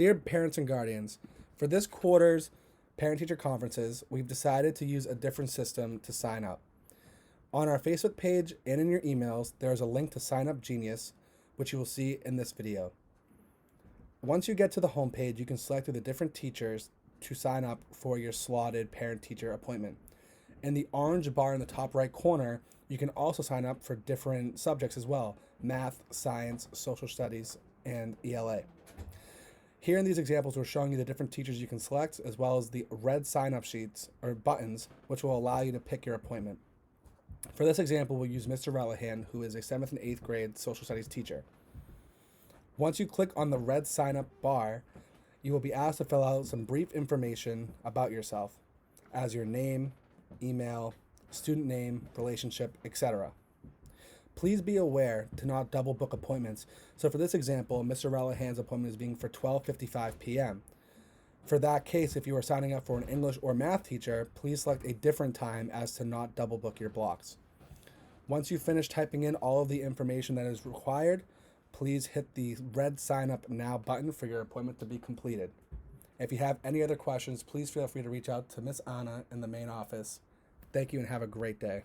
Dear parents and guardians, for this quarter's parent-teacher conferences, we've decided to use a different system to sign up. On our Facebook page and in your emails, there is a link to SignUpGenius, which you will see in this video. Once you get to the homepage, you can select the different teachers to sign up for your slotted parent-teacher appointment. In the orange bar in the top right corner, you can also sign up for different subjects as well: math, science, social studies, and ELA. Here in these examples, we're showing you the different teachers you can select, as well as the red sign-up sheets or buttons, which will allow you to pick your appointment. For this example, we'll use Mr. Relihan, who is a 7th and 8th grade social studies teacher. Once you click on the red sign-up bar, you will be asked to fill out some brief information about yourself, as your name, email, student name, relationship, etc. Please be aware to not double book appointments. So for this example, Mr. Relihan's appointment is being for 12:55 p.m. For that case, if you are signing up for an English or math teacher, please select a different time as to not double book your blocks. Once you finish typing in all of the information that is required, please hit the red sign up now button for your appointment to be completed. If you have any other questions, please feel free to reach out to Miss Anna in the main office. Thank you and have a great day.